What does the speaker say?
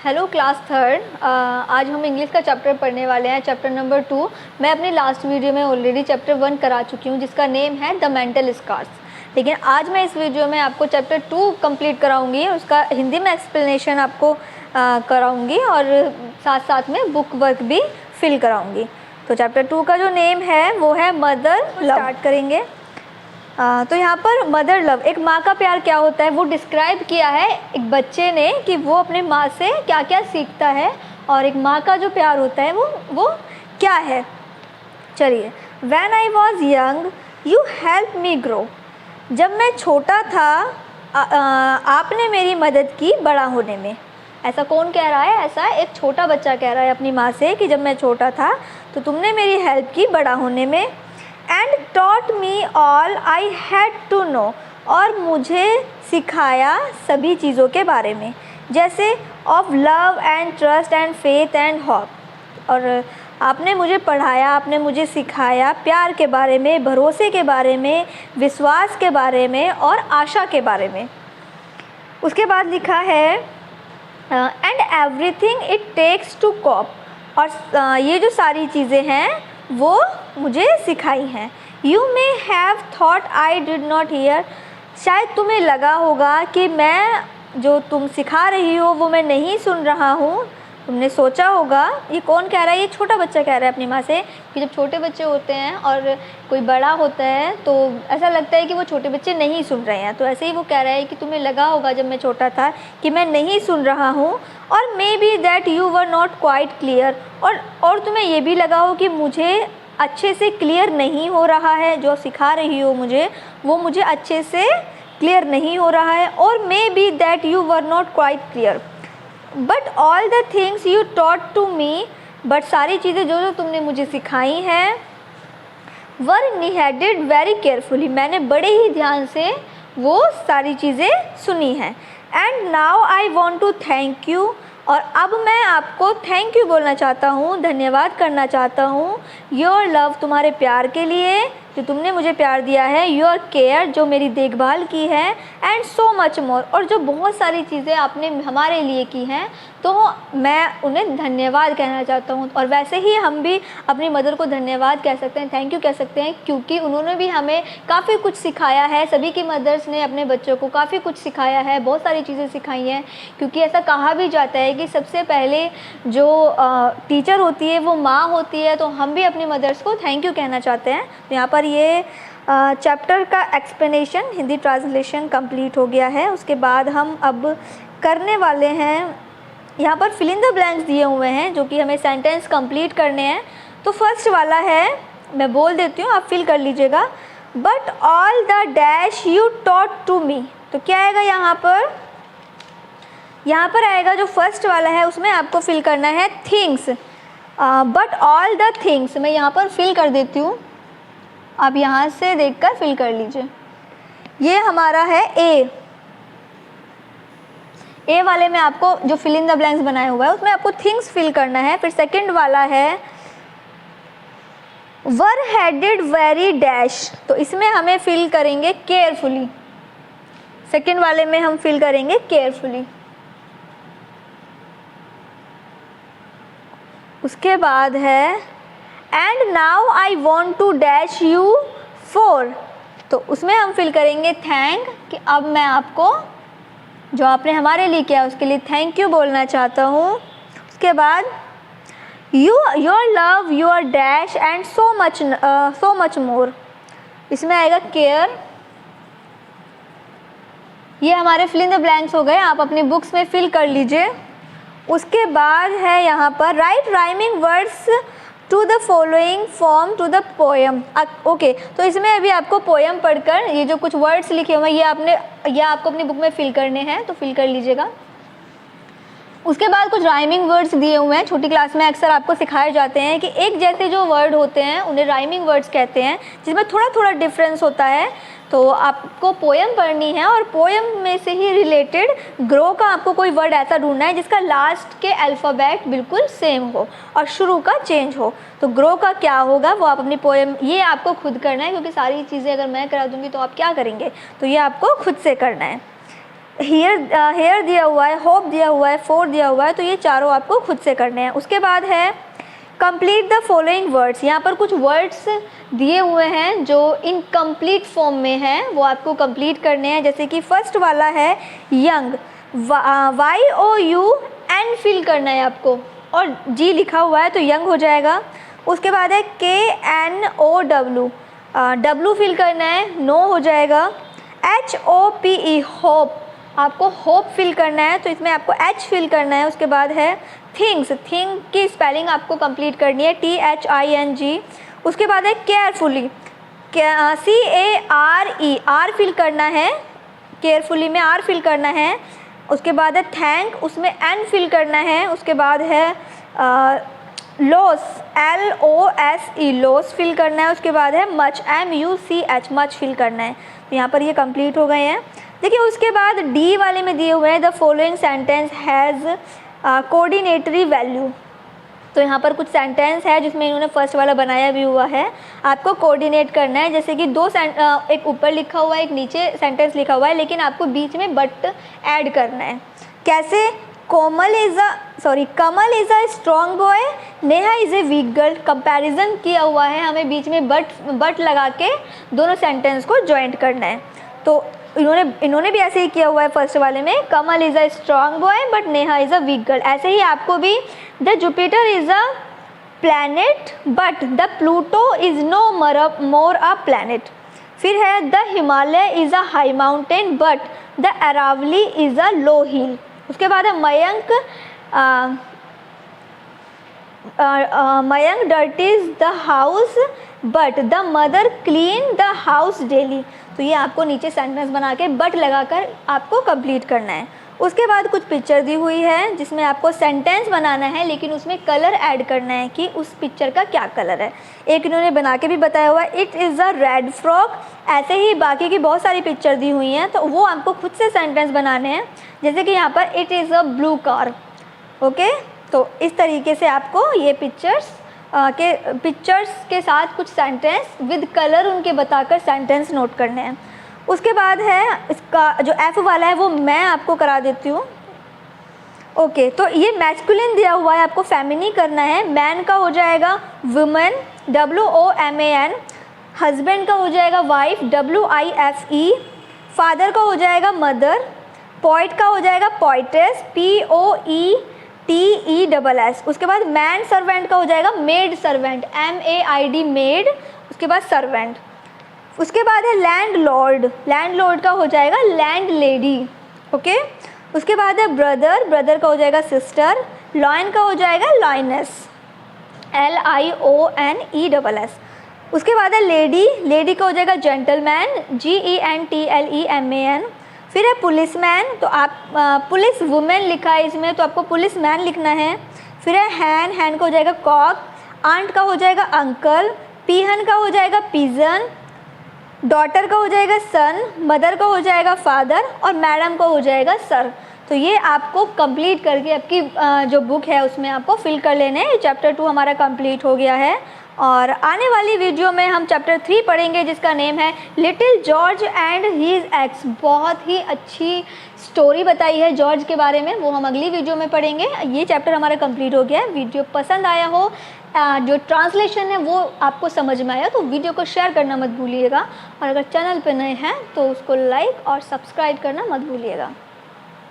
Hello class third. आज हम English का चैप्टर पढ़ने वाले हैं, चैप्टर नंबर 2। मैं अपनी लास्ट वीडियो में ऑलरेडी चैप्टर 1 करा चुकी हूँ, जिसका नेम है द मेंटल स्कार्स। लेकिन आज मैं इस वीडियो में आपको चैप्टर 2 कंप्लीट कराऊंगी, उसका हिंदी में एक्सप्लेनेशन आपको कराऊंगी और साथ साथ में बुक वर्क भी फिल कराऊंगी। तो चैप्टर 2 का जो नेम है वो है मदर लव। स्टार्ट करेंगे। तो यहाँ पर मदर लव, एक माँ का प्यार क्या होता है वो डिस्क्राइब किया है एक बच्चे ने कि वो अपने माँ से क्या क्या सीखता है और एक माँ का जो प्यार होता है वो क्या है। चलिए, When I was young, you helped me grow। जब मैं छोटा था आपने मेरी मदद की बड़ा होने में। ऐसा कौन कह रहा है? ऐसा एक छोटा बच्चा कह रहा है अपनी माँ से कि जब मैं छोटा था तो तुमने मेरी हेल्प की बड़ा होने में। And taught me all I had to know, और मुझे सिखाया सभी चीज़ों के बारे में, जैसे of love and trust and faith and hope. और आपने मुझे पढ़ाया, आपने मुझे सिखाया प्यार के बारे में, भरोसे के बारे में, विश्वास के बारे में और आशा के बारे में। उसके बाद लिखा है and everything it takes to cope, और ये जो सारी चीज़ें हैं वो मुझे सिखाई हैं। You may have thought I did not here, शायद तुम्हें लगा होगा कि मैं जो तुम सिखा रही हो वो मैं नहीं सुन रहा हूँ। तुमने सोचा होगा, ये कौन कह रहा है? ये छोटा बच्चा कह रहा है अपनी माँ से कि जब छोटे बच्चे होते हैं और कोई बड़ा होता है तो ऐसा लगता है कि वो छोटे बच्चे नहीं सुन रहे हैं। तो ऐसे ही वो कह रहा है कि तुम्हें लगा होगा जब मैं छोटा था कि मैं नहीं सुन रहा हूँ। और maybe that you were not quite clear, और तुम्हें ये भी लगा हो कि मुझे अच्छे से क्लियर नहीं हो रहा है, जो सिखा रही हो मुझे वो मुझे अच्छे से क्लियर नहीं हो रहा है। और maybe that you were not quite clear but all the things you taught to me, but सारी चीज़ें जो जो तुमने मुझे सिखाई हैं वर निहेडेड वेरी केयरफुली, मैंने बड़े ही ध्यान से वो सारी चीज़ें सुनी हैं। And now I want to thank you, और अब मैं आपको थैंक यू बोलना चाहता हूँ, धन्यवाद करना चाहता हूँ। योर लव, तुम्हारे प्यार के लिए, जो तुमने मुझे प्यार दिया है। योर केयर, जो मेरी देखभाल की है। एंड सो मच मोर, और जो बहुत सारी चीज़ें आपने हमारे लिए की हैं, तो मैं उन्हें धन्यवाद कहना चाहता हूँ। और वैसे ही हम भी अपनी मदर को धन्यवाद कह सकते हैं, थैंक यू कह सकते हैं, क्योंकि उन्होंने भी हमें काफ़ी कुछ सिखाया है। सभी की मदर्स ने अपने बच्चों को काफ़ी कुछ सिखाया है, बहुत सारी चीज़ें सिखाई हैं। क्योंकि ऐसा कहा भी जाता है कि सबसे पहले जो टीचर होती है वो माँ होती है, तो हम भी अपनी मदर्स को थैंक यू कहना चाहते हैं। तो यहाँ पर ये चैप्टर का एक्सप्लेनेशन, हिंदी ट्रांसलेशन कंप्लीट हो गया है। उसके बाद हम अब करने वाले हैं, यहाँ पर फिल इन द ब्लैंक्स दिए हुए हैं जो कि हमें सेंटेंस कंप्लीट करने हैं। तो फर्स्ट वाला है, मैं बोल देती हूँ, आप फिल कर लीजिएगा। But all the dash you taught to me, तो क्या आएगा यहाँ पर? यहाँ पर आएगा जो फर्स्ट वाला है उसमें आपको फिल करना है things. But all the things मैं यहाँ पर फिल कर देती हूँ, आप यहाँ से देखकर फिल कर लीजिए। ये हमारा है ए वाले में आपको जो फिल इन द ब्लैंक्स बनाया हुआ है उसमें आपको थिंग्स फिल करना है। फिर सेकंड वाला है वर हेडेड वेरी डैश, तो इसमें हमें फिल करेंगे केयरफुली। सेकंड वाले में हम फिल करेंगे केयरफुली। उसके बाद है and now I want to dash you for, तो उसमें हम फिल करेंगे थैंक, कि अब मैं आपको जो आपने हमारे लिए किया उसके लिए थैंक यू बोलना चाहता हूँ। उसके बाद your love, your dash and so much more, इसमें आएगा केयर। ये हमारे फिल इन द ब्लैंक्स हो गए, आप अपनी बुक्स में फिल कर लीजिए। उसके बाद है यहाँ पर write rhyming words to the following form to the poem. Okay, तो इसमें अभी आपको पोएम पढ़कर ये जो कुछ वर्ड्स लिखे हुए हैं ये आपको अपनी बुक में फिल करने हैं, तो फिल कर लीजिएगा। उसके बाद कुछ राइमिंग वर्ड्स दिए हुए हैं, छोटी क्लास में अक्सर आपको सिखाए जाते हैं कि एक जैसे जो वर्ड होते हैं उन्हें राइमिंग वर्ड्स कहते हैं, जिसमें थोड़ा थोड़ा डिफरेंस होता है। तो आपको पोएम पढ़नी है और पोएम में से ही रिलेटेड ग्रो का आपको कोई वर्ड ऐसा ढूंढना है जिसका लास्ट के अल्फ़ाबेट बिल्कुल सेम हो और शुरू का चेंज हो। तो ग्रो का क्या होगा वो आप अपनी पोएम, ये आपको खुद करना है, क्योंकि सारी चीज़ें अगर मैं करा दूँगी तो आप क्या करेंगे, तो ये आपको खुद से करना है। हेयर दिया हुआ है, होप दिया हुआ है, फोर दिया हुआ है, तो ये चारों आपको खुद से करने हैं। उसके बाद है कंप्लीट द फॉलोइंग वर्ड्स। यहाँ पर कुछ वर्ड्स दिए हुए हैं जो इनकम्प्लीट फॉर्म में हैं, वो आपको कंप्लीट करने हैं। जैसे कि फर्स्ट वाला है यंग, YOUN फिल करना है आपको, और G लिखा हुआ है तो यंग हो जाएगा। उसके बाद है KNOW, W फिल करना है, नो हो जाएगा। HOPE होप, आपको होप फिल करना है तो इसमें आपको H फिल करना है। उसके बाद है थिंग्स, थिंग की स्पेलिंग आपको कंप्लीट करनी है, THING। उसके बाद है केयरफुली, CARE, R फिल करना है, केयरफुली में R फिल करना है। उसके बाद है थैंक, उसमें N फिल करना है। उसके बाद है लॉस, LOSE, लॉस फिल करना है। उसके बाद है मच, MUCH, मच फिल करना है। तो यहाँ पर ये कंप्लीट हो गए हैं। देखिए उसके बाद D वाले में दिए हुए हैं the following sentence has coordinatory value. तो यहाँ पर कुछ सेंटेंस है जिसमें इन्होंने फर्स्ट वाला बनाया भी हुआ है, आपको कोऑर्डिनेट करना है। जैसे कि एक ऊपर लिखा हुआ है, एक नीचे सेंटेंस लिखा हुआ है, लेकिन आपको बीच में बट ऐड करना है। कैसे? Kamal is a strong boy, Neha is a weak girl. Comparison किया हुआ है, हमें बीच में बट लगा के दोनों सेंटेंस को ज्वाइंट करना है। तो इन्होंने भी ऐसे ही किया हुआ है फर्स्ट वाले में, Kamal is a strong boy but Neha is a weak girl. ऐसे ही आपको भी the Jupiter is a planet but the Pluto is no more a planet. फिर है the Himalaya is a high mountain but the Aravalli is a low hill. उसके बाद है Mayank dirties the house but the mother clean the house daily. तो ये आपको नीचे sentence बना के बट लगाकर आपको कंप्लीट करना है। उसके बाद कुछ पिक्चर दी हुई है जिसमें आपको सेंटेंस बनाना है, लेकिन उसमें कलर ऐड करना है कि उस पिक्चर का क्या कलर है। एक इन्होंने बना के भी बताया हुआ है, it is a red frock. ऐसे ही बाकी की बहुत सारी पिक्चर दी हुई हैं, तो वो आपको खुद से सेंटेंस बनाने हैं। जैसे कि यहाँ पर it is a blue car. Okay, तो इस तरीके से आपको ये पिक्चर्स के साथ कुछ सेंटेंस विद कलर उनके बताकर सेंटेंस नोट करने हैं। उसके बाद है इसका जो F वाला है वो मैं आपको करा देती हूँ। ओके, तो ये मैस्कुलिन दिया हुआ है, आपको फेमिनी करना है। मैन का हो जाएगा वुमेन, WOMAN। हस्बैंड का हो जाएगा वाइफ, WIFE। फादर का हो जाएगा मदर। पोइट का हो जाएगा पोइटेस, POETESS। उसके बाद मैन सर्वेंट का हो जाएगा मेड सर्वेंट, MAID मेड। उसके बाद सर्वेंट। उसके बाद है लैंडलॉर्ड का हो जाएगा लैंड लेडी। ओके, उसके बाद है ब्रदर का हो जाएगा सिस्टर। लॉयन का हो जाएगा लॉयनेस, LIONESS। उसके बाद है लेडी का हो जाएगा जेंटलमैन, GENTLEMAN। फिर है पुलिसमैन, तो आप पुलिस वुमेन लिखा है इसमें, तो आपको पुलिस मैन लिखना है। फिर है हैन का हो जाएगा कॉक। आंट का हो जाएगा अंकल। पीहन का हो जाएगा पिजन। डॉटर का हो जाएगा सन। मदर का हो जाएगा फादर। और मैडम का हो जाएगा सर। तो ये आपको कंप्लीट करके आपकी जो बुक है उसमें आपको फिल कर लेने हैं। चैप्टर 2 हमारा कंप्लीट हो गया है, और आने वाली वीडियो में हम चैप्टर 3 पढ़ेंगे जिसका नेम है little George and his axe. बहुत ही अच्छी स्टोरी बताई है जॉर्ज के बारे में, वो हम अगली वीडियो में पढ़ेंगे। ये चैप्टर हमारा कंप्लीट हो गया है। वीडियो पसंद आया हो, जो ट्रांसलेशन है वो आपको समझ में आया, तो वीडियो को शेयर करना मत भूलिएगा। और अगर चैनल पर नए हैं तो उसको लाइक और सब्सक्राइब करना मत भूलिएगा।